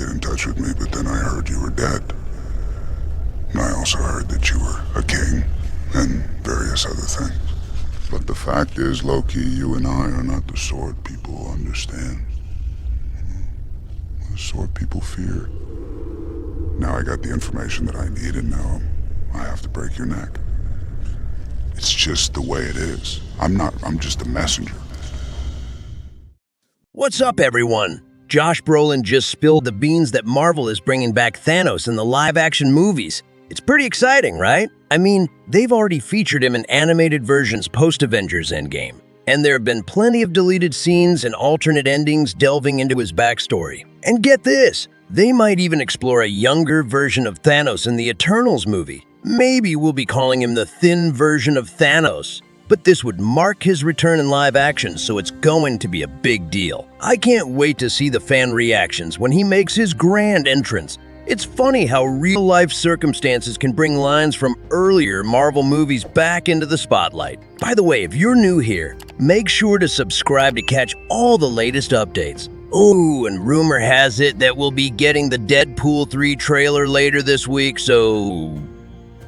get in touch with me, but then I heard you were dead. And I also heard that you were a king, and various other things. But the fact is, Loki, you and I are not the sort people understand. The sort people fear. Now I got the information that I need, and now I have to break your neck. It's just the way it is. I'm just a messenger. What's up, everyone? Josh Brolin just spilled the beans that Marvel is bringing back Thanos in the live-action movies. It's pretty exciting, right? I mean, they've already featured him in animated versions post-Avengers Endgame, and there have been plenty of deleted scenes and alternate endings delving into his backstory. And get this, they might even explore a younger version of Thanos in the Eternals movie. Maybe we'll be calling him the thin version of Thanos. But this would mark his return in live action, so it's going to be a big deal. I can't wait to see the fan reactions when he makes his grand entrance. It's funny how real-life circumstances can bring lines from earlier Marvel movies back into the spotlight. By the way, if you're new here, make sure to subscribe to catch all the latest updates. Oh, and rumor has it that we'll be getting the Deadpool 3 trailer later this week, so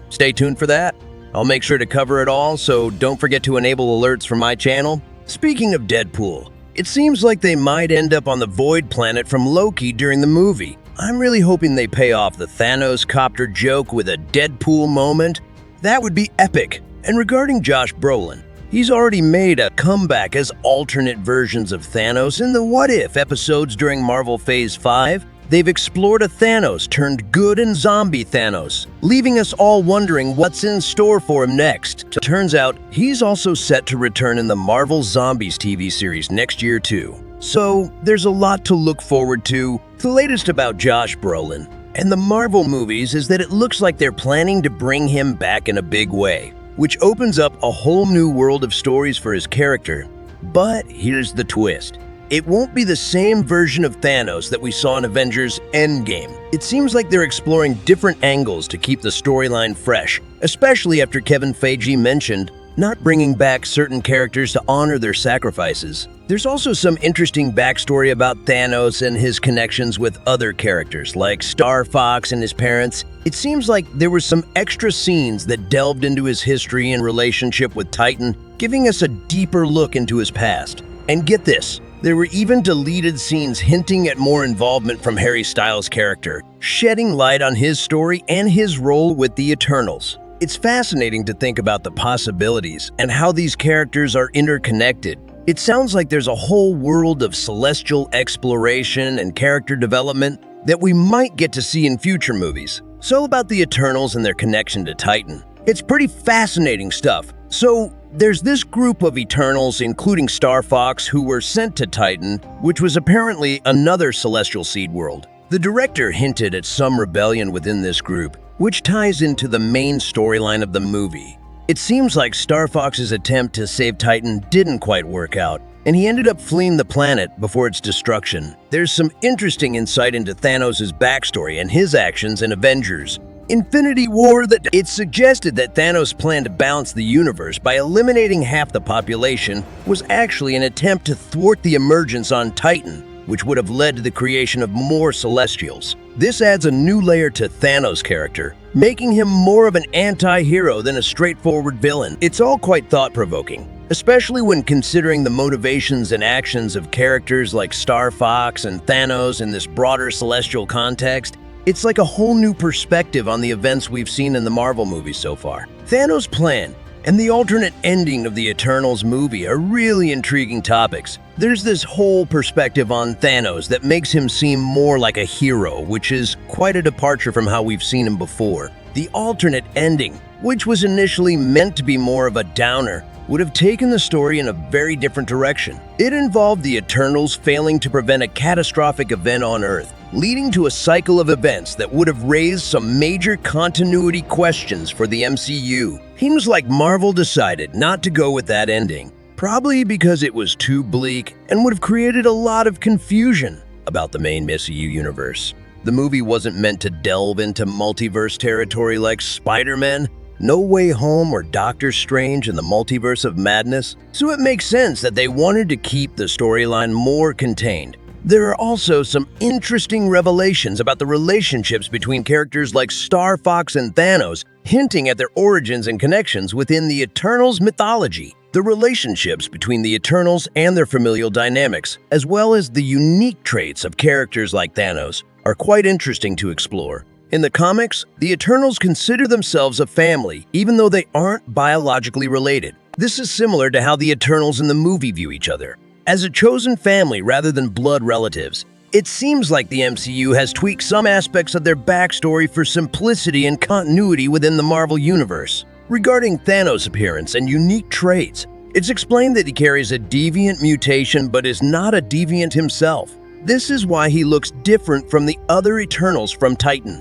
stay tuned for that. I'll make sure to cover it all, so don't forget to enable alerts from my channel. Speaking of Deadpool, it seems like they might end up on the Void Planet from Loki during the movie. I'm really hoping they pay off the Thanos Copter joke with a Deadpool moment. That would be epic. And regarding Josh Brolin, he's already made a comeback as alternate versions of Thanos in the What If episodes during Marvel Phase 5. They've explored a Thanos turned good and zombie Thanos, leaving us all wondering what's in store for him next. Turns out, he's also set to return in the Marvel Zombies TV series next year too. So, there's a lot to look forward to. The latest about Josh Brolin and the Marvel movies is that it looks like they're planning to bring him back in a big way, which opens up a whole new world of stories for his character. But here's the twist. It won't be the same version of Thanos that we saw in Avengers Endgame. It seems like they're exploring different angles to keep the storyline fresh, especially after Kevin Feige mentioned not bringing back certain characters to honor their sacrifices. There's also some interesting backstory about Thanos and his connections with other characters, like Star Fox and his parents. It seems like there were some extra scenes that delved into his history and relationship with Titan, giving us a deeper look into his past. And get this, there were even deleted scenes hinting at more involvement from Harry Styles' character, shedding light on his story and his role with the Eternals. It's fascinating to think about the possibilities and how these characters are interconnected. It sounds like there's a whole world of celestial exploration and character development that we might get to see in future movies. So about the Eternals and their connection to Titan. It's pretty fascinating stuff. So there's this group of Eternals, including Star Fox, who were sent to Titan, which was apparently another celestial seed world. The director hinted at some rebellion within this group, which ties into the main storyline of the movie. It seems like Star Fox's attempt to save Titan didn't quite work out, and he ended up fleeing the planet before its destruction. There's some interesting insight into Thanos' backstory and his actions in Avengers Infinity War that it's suggested that Thanos' plan to balance the universe by eliminating half the population was actually an attempt to thwart the emergence on Titan, which would have led to the creation of more Celestials. This adds a new layer to Thanos' character, making him more of an anti-hero than a straightforward villain. It's all quite thought-provoking, especially when considering the motivations and actions of characters like Star Fox and Thanos in this broader celestial context. It's like a whole new perspective on the events we've seen in the Marvel movies so far. Thanos' plan and the alternate ending of the Eternals movie are really intriguing topics. There's this whole perspective on Thanos that makes him seem more like a hero, which is quite a departure from how we've seen him before. The alternate ending, which was initially meant to be more of a downer, would have taken the story in a very different direction. It involved the Eternals failing to prevent a catastrophic event on Earth, leading to a cycle of events that would have raised some major continuity questions for the MCU. Seems like Marvel decided not to go with that ending, probably because it was too bleak and would have created a lot of confusion about the main MCU universe. The movie wasn't meant to delve into multiverse territory like Spider-Man, No Way Home, or Doctor Strange in the Multiverse of Madness, so it makes sense that they wanted to keep the storyline more contained. There are also some interesting revelations about the relationships between characters like Star Fox and Thanos, hinting at their origins and connections within the Eternals mythology. The relationships between the Eternals and their familial dynamics, as well as the unique traits of characters like Thanos, are quite interesting to explore. In the comics, the Eternals consider themselves a family, even though they aren't biologically related. This is similar to how the Eternals in the movie view each other, as a chosen family rather than blood relatives. It seems like the MCU has tweaked some aspects of their backstory for simplicity and continuity within the Marvel Universe. Regarding Thanos' appearance and unique traits, it's explained that he carries a deviant mutation but is not a deviant himself. This is why he looks different from the other Eternals from Titan.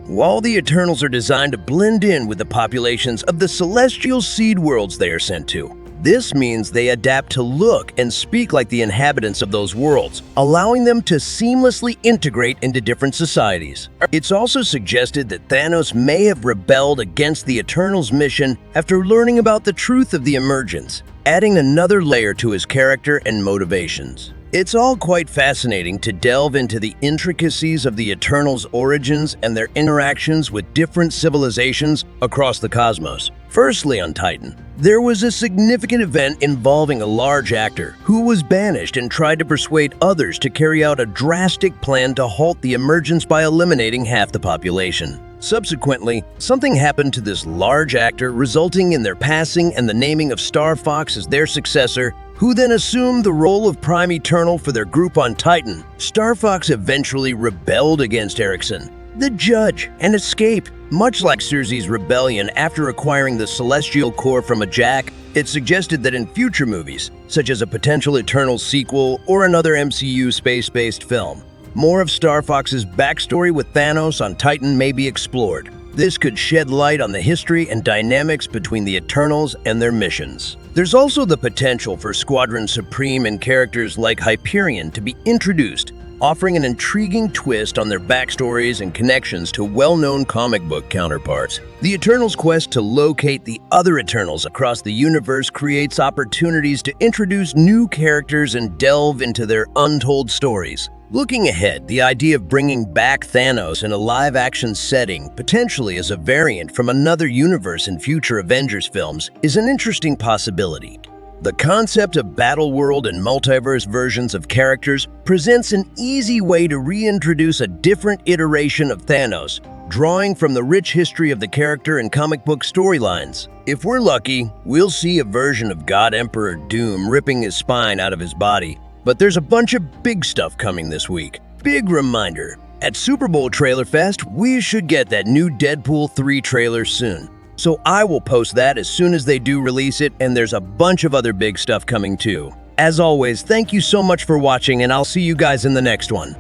While the Eternals are designed to blend in with the populations of the celestial seed worlds they are sent to, this means they adapt to look and speak like the inhabitants of those worlds, allowing them to seamlessly integrate into different societies. It's also suggested that Thanos may have rebelled against the Eternals' mission after learning about the truth of the emergence, adding another layer to his character and motivations. It's all quite fascinating to delve into the intricacies of the Eternals' origins and their interactions with different civilizations across the cosmos. Firstly, on Titan, there was a significant event involving a large actor who was banished and tried to persuade others to carry out a drastic plan to halt the emergence by eliminating half the population. Subsequently, something happened to this large actor, resulting in their passing and the naming of Star Fox as their successor, who then assumed the role of Prime Eternal for their group on Titan. Star Fox eventually rebelled against Erickson, the Judge, and escaped. Much like Cersei's rebellion after acquiring the Celestial Core from a Jack, it suggested that in future movies, such as a potential Eternals sequel or another MCU space-based film, more of Star Fox's backstory with Thanos on Titan may be explored. This could shed light on the history and dynamics between the Eternals and their missions. There's also the potential for Squadron Supreme and characters like Hyperion to be introduced, offering an intriguing twist on their backstories and connections to well-known comic book counterparts. The Eternals' quest to locate the other Eternals across the universe creates opportunities to introduce new characters and delve into their untold stories. Looking ahead, the idea of bringing back Thanos in a live-action setting, potentially as a variant from another universe in future Avengers films, is an interesting possibility. The concept of battle world and multiverse versions of characters presents an easy way to reintroduce a different iteration of Thanos, drawing from the rich history of the character and comic book storylines. If we're lucky, we'll see a version of God Emperor Doom ripping his spine out of his body. But there's a bunch of big stuff coming this week. Big reminder, at Super Bowl Trailer Fest, we should get that new Deadpool 3 trailer soon. So I will post that as soon as they do release it, and there's a bunch of other big stuff coming too. As always, thank you so much for watching, and I'll see you guys in the next one.